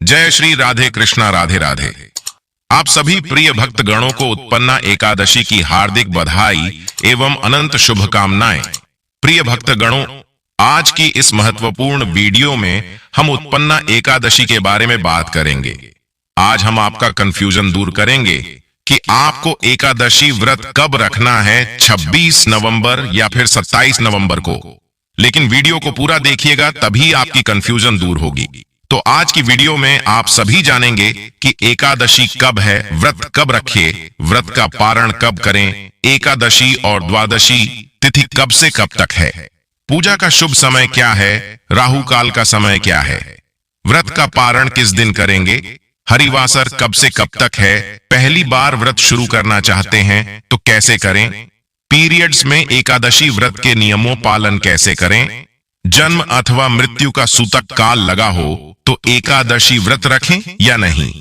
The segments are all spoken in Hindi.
जय श्री राधे कृष्णा, राधे राधे। आप सभी प्रिय भक्त गणों को उत्पन्ना एकादशी की हार्दिक बधाई एवं अनंत शुभकामनाएं। प्रिय भक्त गणों, आज की इस महत्वपूर्ण वीडियो में हम उत्पन्ना एकादशी के बारे में बात करेंगे। आज हम आपका कंफ्यूजन दूर करेंगे कि आपको एकादशी व्रत कब रखना है, 26 नवंबर या फिर 27 नवंबर को। लेकिन वीडियो को पूरा देखिएगा, तभी आपकी कंफ्यूजन दूर होगी। तो आज की वीडियो में आप सभी जानेंगे कि एकादशी कब है, व्रत कब रखिए, व्रत का पारण कब करें, एकादशी और द्वादशी तिथि कब से कब तक है, पूजा का शुभ समय क्या है, राहु काल का समय क्या है, व्रत का पारण किस दिन करेंगे, हरिवासर कब से कब तक है, पहली बार व्रत शुरू करना चाहते हैं तो कैसे करें, पीरियड्स में एकादशी व्रत के नियमों पालन कैसे करें, जन्म अथवा मृत्यु का सूतक काल लगा हो तो एकादशी व्रत रखें या नहीं।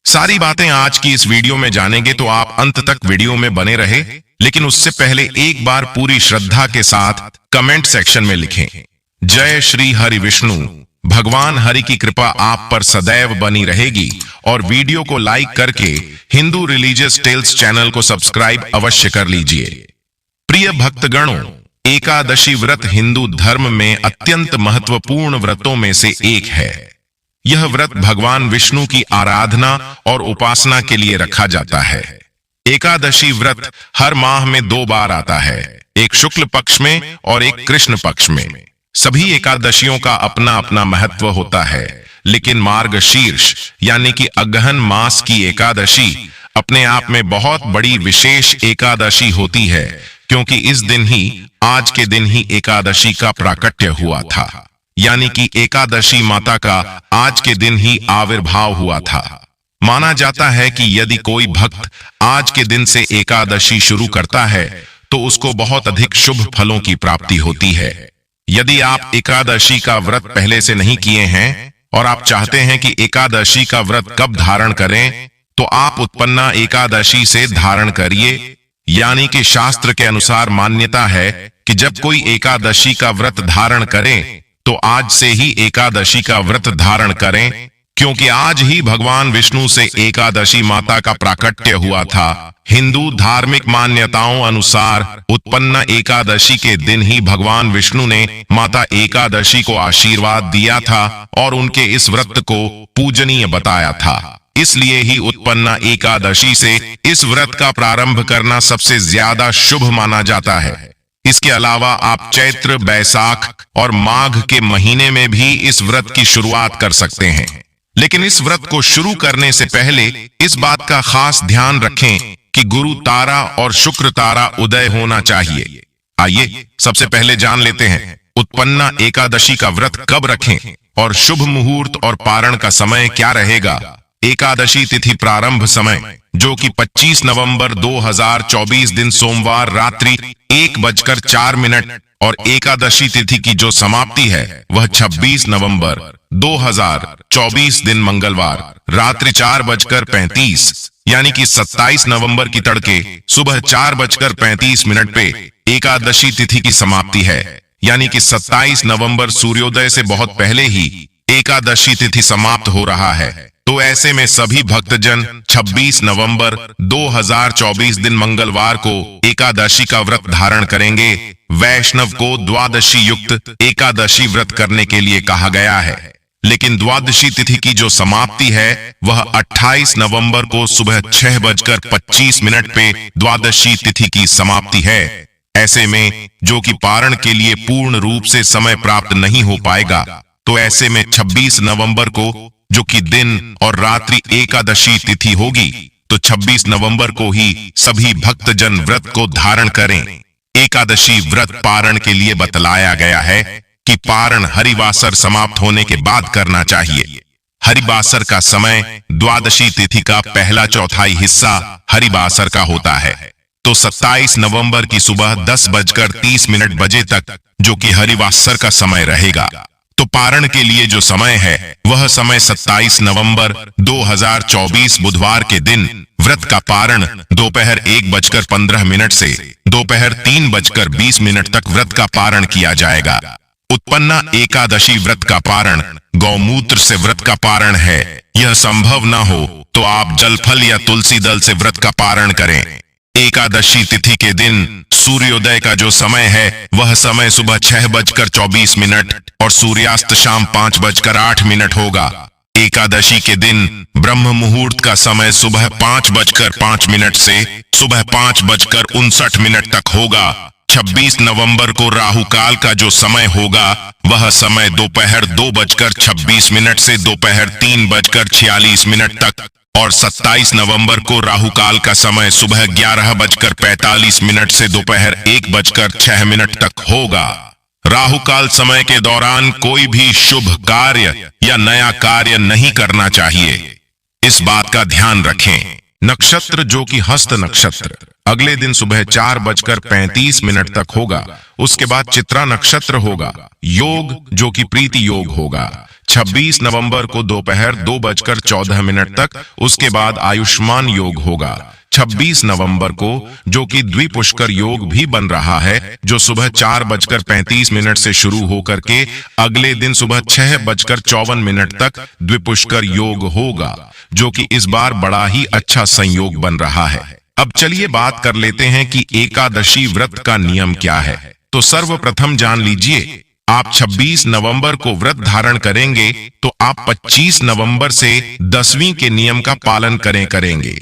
सारी बातें आज की इस वीडियो में जानेंगे, तो आप अंत तक वीडियो में बने रहे। लेकिन उससे पहले एक बार पूरी श्रद्धा के साथ कमेंट सेक्शन में लिखें, जय श्री हरि विष्णु। भगवान हरि की कृपा आप पर सदैव बनी रहेगी। और वीडियो को लाइक करके हिंदू रिलीजियस टेल्स चैनल को सब्सक्राइब अवश्य कर लीजिए। प्रिय भक्तगणों, एकादशी व्रत हिंदू धर्म में अत्यंत महत्वपूर्ण व्रतों में से एक है। यह व्रत भगवान विष्णु की आराधना और उपासना के लिए रखा जाता है। एकादशी व्रत हर माह में 2 बार आता है, एक शुक्ल पक्ष में और एक कृष्ण पक्ष में। सभी एकादशियों का अपना अपना महत्व होता है, लेकिन मार्गशीर्ष यानी कि अगहन मास की एकादशी अपने आप में बहुत बड़ी विशेष एकादशी होती है, क्योंकि इस दिन ही, आज के दिन ही एकादशी का प्राकट्य हुआ था। यानी कि एकादशी माता का आज के दिन ही आविर्भाव हुआ था। माना जाता है कि यदि कोई भक्त आज के दिन से एकादशी शुरू करता है तो उसको बहुत अधिक शुभ फलों की प्राप्ति होती है। यदि आप एकादशी का व्रत पहले से नहीं किए हैं और आप चाहते हैं कि एकादशी का व्रत कब धारण करें, तो आप उत्पन्ना एकादशी से धारण करिए। यानी कि शास्त्र के अनुसार मान्यता है कि जब कोई एकादशी का व्रत धारण करे तो आज से ही एकादशी का व्रत धारण करें, क्योंकि आज ही भगवान विष्णु से एकादशी माता का प्राकट्य हुआ था। हिंदू धार्मिक मान्यताओं अनुसार उत्पन्न एकादशी के दिन ही भगवान विष्णु ने माता एकादशी को आशीर्वाद दिया था और उनके इस व्रत को पूजनीय बताया था। इसलिए ही उत्पन्न एकादशी से इस व्रत का प्रारंभ करना सबसे ज्यादा शुभ माना जाता है। इसके अलावा आप चैत्र, बैसाख और माघ के महीने में भी इस व्रत की शुरुआत कर सकते हैं। लेकिन इस व्रत को शुरू करने से पहले इस बात का खास ध्यान रखें कि गुरु तारा और शुक्र तारा उदय होना चाहिए। आइए सबसे पहले जान लेते हैं उत्पन्ना एकादशी का व्रत कब रखें और शुभ मुहूर्त और पारण का समय क्या रहेगा। एकादशी तिथि प्रारंभ समय जो कि 25 नवंबर 2024 दिन सोमवार रात्रि 1:04 और एकादशी तिथि की जो समाप्ति है वह 26 नवंबर 2024 दिन मंगलवार रात्रि 4:35 यानी कि 27 नवंबर की तड़के सुबह 4:35 पे एकादशी तिथि की समाप्ति है। यानी कि 27 नवंबर सूर्योदय से बहुत पहले ही एकादशी तिथि समाप्त हो रहा है। तो ऐसे में सभी भक्तजन 26 नवंबर 2024 दिन मंगलवार को एकादशी का व्रत धारण करेंगे। वैष्णव को द्वादशी युक्त एकादशी व्रत करने के लिए कहा गया है। लेकिन द्वादशी तिथि की जो समाप्ति है वह 28 नवंबर को सुबह 6:25 पे द्वादशी तिथि की समाप्ति है। ऐसे में जो कि पारण के लिए पूर्ण रूप से समय प्राप्त नहीं हो पाएगा, तो ऐसे में 26 नवंबर को जो कि दिन और रात्रि एकादशी तिथि होगी, तो 26 नवंबर को ही सभी भक्तजन व्रत को धारण करें। एकादशी व्रत पारण के लिए बतलाया गया है कि पारण हरिवासर समाप्त होने के बाद करना चाहिए। हरिवासर का समय द्वादशी तिथि का पहला चौथाई हिस्सा हरिवासर का होता है। तो 27 नवंबर की सुबह 10:30 बजे तक जो कि हरिवासर का समय रहेगा। तो पारण के लिए जो समय है वह समय 27 नवंबर 2024 बुधवार के दिन व्रत का पारण दोपहर 1:15 से दोपहर 3:20 तक व्रत का पारण किया जाएगा। उत्पन्ना एकादशी व्रत का पारण गौमूत्र से व्रत का पारण है। यह संभव न हो तो आप जलफल या तुलसी दल से व्रत का पारण करें। एकादशी तिथि के दिन सूर्योदय का जो समय है वह समय सुबह 6:24 और सूर्यास्त शाम 5:08 होगा। एकादशी के दिन ब्रह्म मुहूर्त का समय सुबह 5:05 से सुबह 5:59 तक होगा। 26 नवंबर को राहु काल का जो समय होगा वह समय दोपहर 2:26 से दोपहर 3:46 तक और 27 नवंबर को राहु काल का समय सुबह 11:45 से दोपहर 1:06 तक होगा। राहु काल समय के दौरान कोई भी शुभ कार्य या नया कार्य नहीं करना चाहिए, इस बात का ध्यान रखें। नक्षत्र जो कि हस्त नक्षत्र अगले दिन सुबह 4:35 तक होगा। उसके बाद चित्रा नक्षत्र होगा। योग जो कि प्रीति योग होगा 26 नवंबर को दोपहर 2:14 तक। उसके बाद आयुष्मान योग होगा 26 नवंबर को, जो कि द्विपुष्कर योग भी बन रहा है, जो सुबह 4:35 से शुरू होकर के अगले दिन सुबह 6:54 तक द्विपुष्कर योग होगा, जो कि इस बार बड़ा ही अच्छा संयोग बन रहा है। अब चलिए बात कर लेते हैं कि एकादशी व्रत का नियम क्या है। तो सर्वप्रथम जान लीजिए, आप 26 नवंबर को व्रत धारण करेंगे तो आप 25 नवंबर से 10वीं के नियम का पालन करेंगे।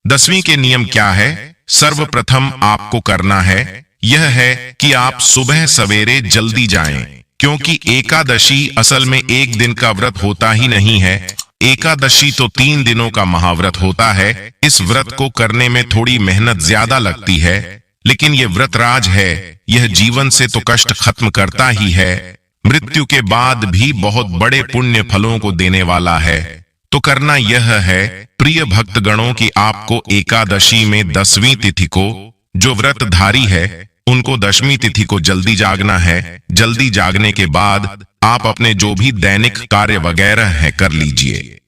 10वीं के नियम क्या है? सर्वप्रथम आपको करना है यह है कि आप सुबह सवेरे जल्दी जाएं, क्योंकि एकादशी असल में एक दिन का व्रत होता ही नहीं है। एकादशी तो 3 दिनों का महाव्रत होता है। इस व्रत को करने में थोड़ी मेहनत ज्यादा लगती है, लेकिन यह व्रत राज है। यह जीवन से तो कष्ट खत्म करता ही है, मृत्यु के बाद भी बहुत बड़े पुण्य फलों को देने वाला है। तो करना यह है प्रिय भक्तगणों की आपको एकादशी में 10वीं तिथि को जो व्रतधारी है उनको 10वीं तिथि को जल्दी जागना है। जल्दी जागने के बाद आप अपने जो भी दैनिक कार्य वगैरह है कर लीजिए।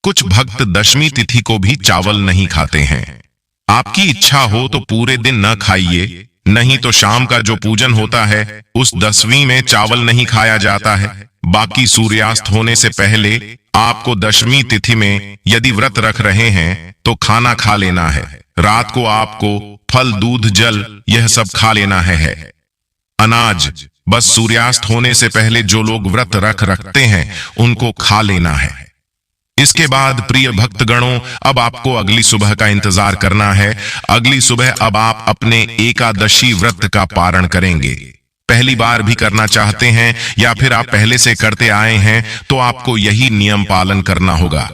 कुछ भक्त 10वीं तिथि को भी चावल नहीं खाते हैं। आपकी इच्छा हो तो पूरे दिन न खाइए, नहीं तो शाम का जो पूजन होता है उस 10वीं में चावल नहीं खाया जाता है। बाकी सूर्यास्त होने से पहले आपको 10वीं तिथि में यदि व्रत रख रहे हैं तो खाना खा लेना है। रात को आपको फल, दूध, जल यह सब खा लेना है। अनाज बस सूर्यास्त होने से पहले जो लोग व्रत रखते हैं उनको खा लेना है। इसके बाद प्रिय भक्तगणों, अब आपको अगली सुबह का इंतजार करना है। अगली सुबह अब आप अपने एकादशी व्रत का पारण करेंगे। पहली बार भी करना चाहते हैं या फिर आप पहले से करते आए हैं तो आपको यही नियम पालन करना होगा।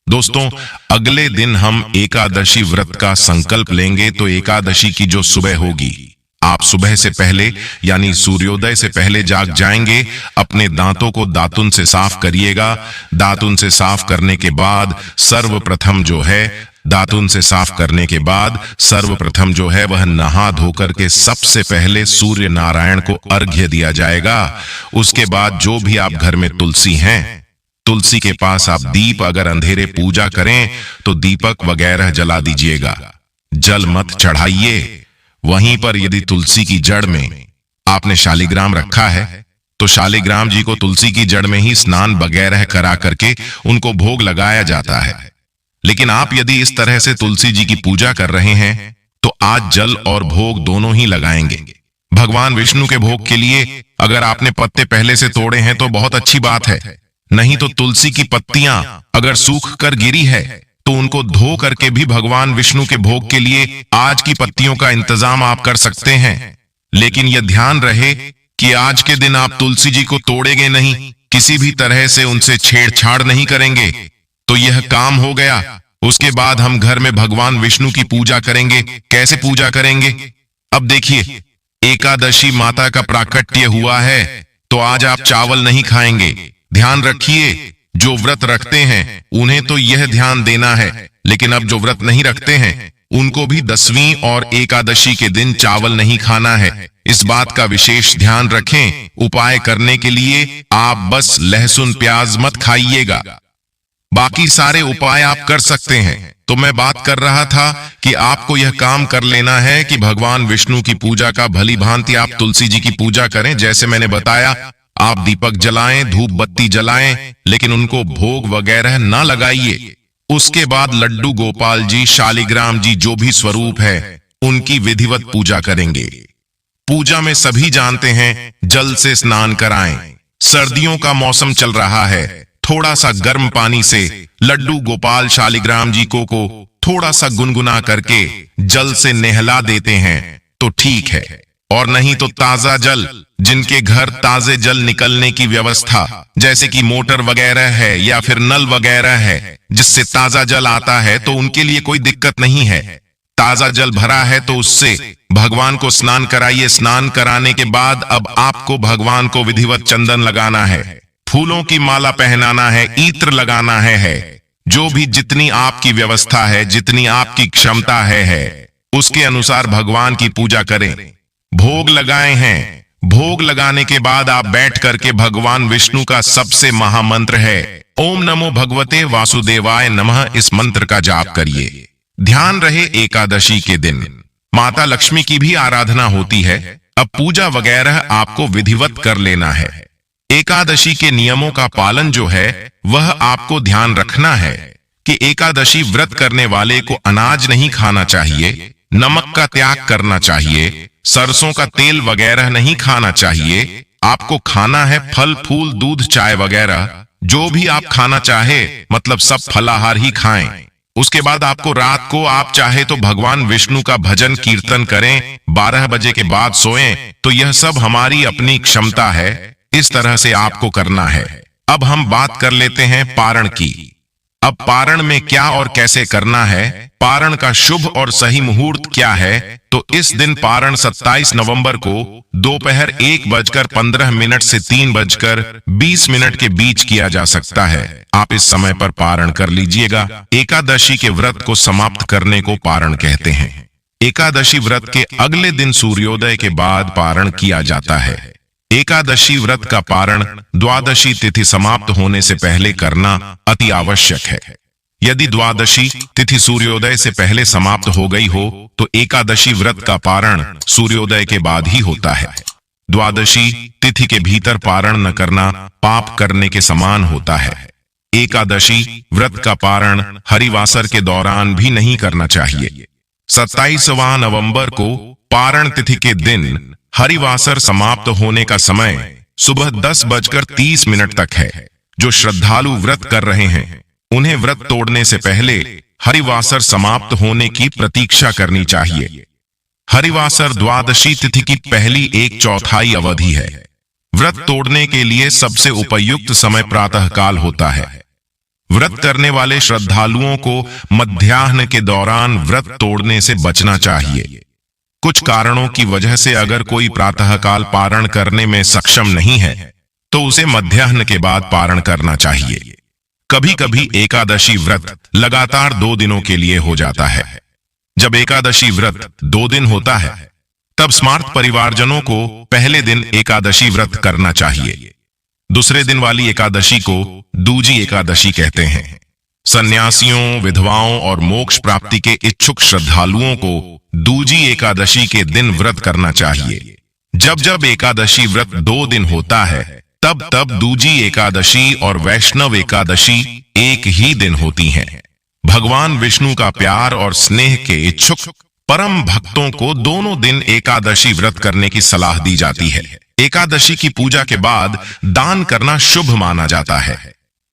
दोस्तों, अगले दिन हम एकादशी व्रत का संकल्प लेंगे। तो एकादशी की जो सुबह होगी, आप सुबह से पहले यानी सूर्योदय से पहले जाग जाएंगे। अपने दांतों को दातुन से साफ करिएगा। दातुन से साफ करने के बाद सर्वप्रथम जो है दातुन से साफ करने के बाद सर्वप्रथम जो है वह नहा धोकर के सबसे पहले सूर्य नारायण को अर्घ्य दिया जाएगा। उसके बाद जो भी आप घर में तुलसी हैं, तुलसी के पास आप दीप, अगर अंधेरे पूजा करें तो दीपक वगैरह जला दीजिएगा। जल मत चढ़ाइए। वहीं पर यदि तुलसी की जड़ में आपने शालिग्राम रखा है तो शालिग्राम जी को तुलसी की जड़ में ही स्नान वगैरह करा करके उनको भोग लगाया जाता है। लेकिन आप यदि इस तरह से तुलसी जी की पूजा कर रहे हैं तो आज जल और भोग दोनों ही लगाएंगे। भगवान विष्णु के भोग के लिए अगर आपने पत्ते पहले से तोड़े हैं तो बहुत अच्छी बात है, नहीं तो तुलसी की पत्तियां अगर सूख कर गिरी है तो उनको धो करके भी भगवान विष्णु के भोग के लिए आज की पत्तियों का इंतजाम आप कर सकते हैं। लेकिन यह ध्यान रहे कि आज के दिन आप तुलसी जी को तोड़ेंगे नहीं, किसी भी तरह से उनसे छेड़छाड़ नहीं करेंगे, तो यह काम हो गया। उसके बाद हम घर में भगवान विष्णु की पूजा करेंगे। कैसे पूजा करेंगे? अब देखिए, एकादशी माता का प्राकट्य हुआ है तो आज आप चावल नहीं खाएंगे। ध्यान रखिए, जो व्रत रखते हैं उन्हें तो यह ध्यान देना है, लेकिन अब जो व्रत नहीं रखते हैं उनको भी 10वीं और एकादशी के दिन चावल नहीं खाना है। इस बात का विशेष ध्यान रखें। उपाय करने के लिए आप बस लहसुन प्याज मत खाइएगा, बाकी सारे उपाय आप कर सकते हैं। तो मैं बात कर रहा था कि आपको यह काम कर लेना है कि भगवान विष्णु की पूजा का भली भांति आप तुलसी जी की पूजा करें। जैसे मैंने बताया, आप दीपक जलाएं, धूप बत्ती जलाएं, लेकिन उनको भोग वगैरह ना लगाइए। उसके बाद लड्डू गोपाल जी, शालिग्राम जी जो भी स्वरूप है, उनकी विधिवत पूजा करेंगे। पूजा में सभी जानते हैं जल से स्नान कराएं। सर्दियों का मौसम चल रहा है, थोड़ा सा गर्म पानी से लड्डू गोपाल शालिग्राम जी को थोड़ा सा गुनगुना करके जल से नहला देते हैं तो ठीक है, और नहीं तो ताजा जल, जिनके घर ताजे जल निकलने की व्यवस्था जैसे कि मोटर वगैरह है या फिर नल वगैरह है जिससे ताजा जल आता है, तो उनके लिए कोई दिक्कत नहीं है। ताजा जल भरा है तो उससे भगवान को स्नान कराइए। स्नान कराने के बाद अब आपको भगवान को विधिवत चंदन लगाना है, फूलों की माला पहनाना है, इत्र लगाना है। जो भी जितनी आपकी व्यवस्था है, जितनी आपकी क्षमता है, उसके अनुसार भगवान की पूजा करें। भोग लगाए हैं, भोग लगाने के बाद आप बैठ करके भगवान विष्णु का सबसे महामंत्र है ओम नमो भगवते वासुदेवाय नमः, इस मंत्र का जाप करिए। ध्यान रहे एकादशी के दिन माता लक्ष्मी की भी आराधना होती है। अब पूजा वगैरह आपको विधिवत कर लेना है। एकादशी के नियमों का पालन जो है वह आपको ध्यान रखना है कि एकादशी व्रत करने वाले को अनाज नहीं खाना चाहिए, नमक का त्याग करना चाहिए, सरसों का तेल वगैरह नहीं खाना चाहिए। आपको खाना है फल फूल दूध चाय वगैरह, जो भी आप खाना चाहे, मतलब सब फलाहार ही खाएं। उसके बाद आपको रात को आप चाहे तो भगवान विष्णु का भजन कीर्तन करें, 12 बजे के बाद सोएं, तो यह सब हमारी अपनी क्षमता है, इस तरह से आपको करना है। अब हम बात कर लेते हैं पारण की। अब पारण में क्या और कैसे करना है, पारण का शुभ और सही मुहूर्त क्या है, तो इस दिन पारण 27 नवंबर को दोपहर 1:15 से 3:20 के बीच किया जा सकता है। आप इस समय पर पारण कर लीजिएगा। एकादशी के व्रत को समाप्त करने को पारण कहते हैं। एकादशी व्रत के अगले दिन सूर्योदय के बाद पारण किया जाता है। एकादशी व्रत का पारण द्वादशी तिथि समाप्त होने से पहले करना अति आवश्यक है। यदि द्वादशी तिथि सूर्योदय से पहले समाप्त हो गई हो तो एकादशी व्रत का पारण सूर्योदय के बाद ही होता है। द्वादशी तिथि के भीतर पारण न करना पाप करने के समान होता है। एकादशी व्रत का पारण हरिवासर के दौरान भी नहीं करना चाहिए। 27वां नवंबर को पारण तिथि के दिन हरिवासर समाप्त होने का समय सुबह 10:30 तक है। जो श्रद्धालु व्रत कर रहे हैं उन्हें व्रत तोड़ने से पहले हरिवासर समाप्त होने की प्रतीक्षा करनी चाहिए। हरिवासर द्वादशी तिथि की पहली 1/4 अवधि है। व्रत तोड़ने के लिए सबसे उपयुक्त समय प्रातः काल होता है। व्रत करने वाले श्रद्धालुओं को मध्याह्न के दौरान व्रत तोड़ने से बचना चाहिए। कुछ कारणों की वजह से अगर कोई प्रातःकाल पारण करने में सक्षम नहीं है तो उसे मध्याह्न के बाद पारण करना चाहिए। कभी कभी एकादशी व्रत लगातार 2 दिनों के लिए हो जाता है। जब एकादशी व्रत 2 दिन होता है तब स्मार्त परिवारजनों को पहले दिन एकादशी व्रत करना चाहिए। दूसरे दिन वाली एकादशी को दूजी एकादशी कहते हैं। सन्यासियों, विधवाओं और मोक्ष प्राप्ति के इच्छुक श्रद्धालुओं को दूजी एकादशी के दिन व्रत करना चाहिए। जब जब एकादशी व्रत 2 दिन होता है तब तब दूजी एकादशी और वैष्णव एकादशी एक ही दिन होती हैं। भगवान विष्णु का प्यार और स्नेह के इच्छुक परम भक्तों को दोनों दिन एकादशी व्रत करने की सलाह दी जाती है। एकादशी की पूजा के बाद दान करना शुभ माना जाता है।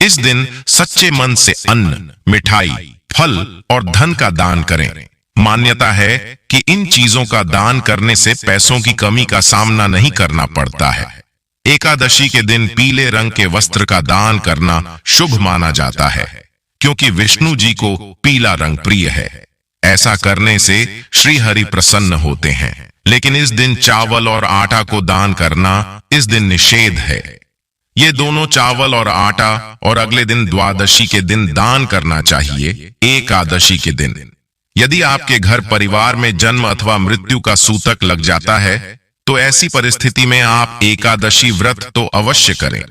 इस दिन सच्चे मन से अन्न, मिठाई, फल और धन का दान करें। मान्यता है कि इन चीजों का दान करने से पैसों की कमी का सामना नहीं करना पड़ता है। एकादशी के दिन पीले रंग के वस्त्र का दान करना शुभ माना जाता है, क्योंकि विष्णु जी को पीला रंग प्रिय है। ऐसा करने से श्री हरि प्रसन्न होते हैं। लेकिन इस दिन चावल और आटा को दान करना इस दिन निषेध है। ये दोनों चावल और आटा और अगले दिन द्वादशी के दिन दान करना चाहिए, एकादशी के दिन। यदि आपके घर परिवार में जन्म अथवा मृत्यु का सूतक लग जाता है तो ऐसी परिस्थिति में आप एकादशी व्रत तो अवश्य करें।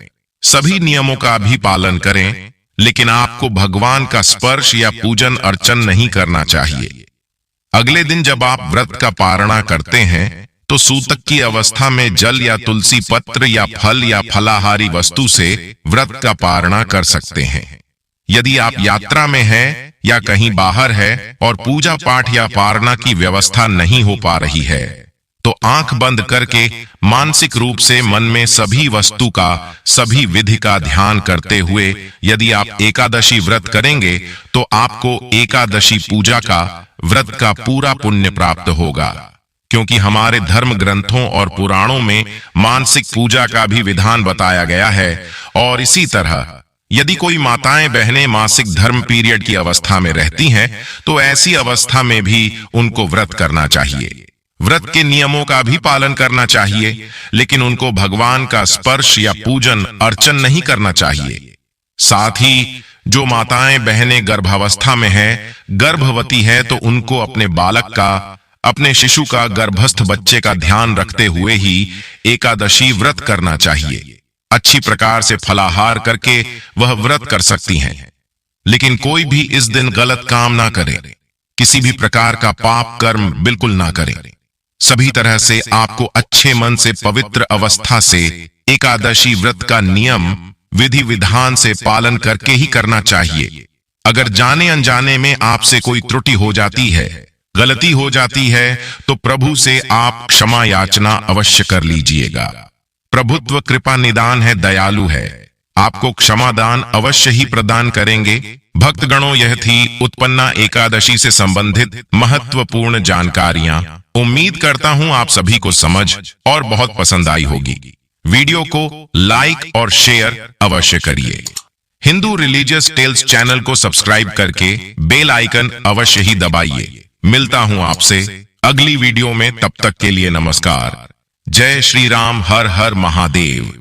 सभी नियमों का भी पालन करें, लेकिन आपको भगवान का स्पर्श या पूजन अर्चन नहीं करना चाहिए। अगले दिन जब आप व्रत का पारणा करते हैं तो सूतक की अवस्था में जल या तुलसी पत्र या फल या फलाहारी वस्तु से व्रत का पारणा कर सकते हैं। यदि आप यात्रा में हैं या कहीं बाहर है और पूजा पाठ या पारणा की व्यवस्था नहीं हो पा रही है, तो आंख बंद करके मानसिक रूप से मन में सभी वस्तु का, सभी विधि का ध्यान करते हुए यदि आप एकादशी व्रत करेंगे तो आपको एकादशी पूजा का, व्रत का पूरा पुण्य प्राप्त होगा। क्योंकि हमारे धर्म ग्रंथों और पुराणों में मानसिक पूजा का भी विधान बताया गया है। और इसी तरह यदि कोई माताएं बहनें मासिक धर्म पीरियड की अवस्था में रहती हैं, तो ऐसी अवस्था में भी उनको व्रत करना चाहिए। व्रत के नियमों का भी पालन करना चाहिए, लेकिन उनको भगवान का स्पर्श या पूजन अर्चन नहीं करना चाहिए। साथ ही जो माताएं बहनें गर्भावस्था में हैं, गर्भवती हैं, तो उनको अपने बालक का, अपने शिशु का, गर्भस्थ बच्चे का ध्यान रखते हुए ही एकादशी व्रत करना चाहिए। अच्छी प्रकार से फलाहार करके वह व्रत कर सकती हैं। लेकिन कोई भी इस दिन गलत काम ना करे, किसी भी प्रकार का पाप कर्म बिल्कुल ना करे। सभी तरह से आपको अच्छे मन से, पवित्र अवस्था से एकादशी व्रत का नियम, विधि विधान से पालन करके ही करना चाहिए। अगर जाने अनजाने में आपसे कोई त्रुटि हो जाती है, गलती हो जाती है, तो प्रभु से आप क्षमा याचना अवश्य कर लीजिएगा। प्रभुत्व कृपा निदान है, दयालु है, आपको क्षमादान अवश्य ही प्रदान करेंगे। भक्तगणों, यह थी उत्पन्ना एकादशी से संबंधित महत्वपूर्ण जानकारियां। उम्मीद करता हूं आप सभी को समझ और बहुत पसंद आई होगी। वीडियो को लाइक और शेयर अवश्य करिए। हिंदू रिलीजियस टेल्स चैनल को सब्सक्राइब करके बेल आइकन अवश्य ही दबाइए। मिलता हूं आपसे अगली वीडियो में, तब तक के लिए नमस्कार। जय श्री राम, हर हर महादेव।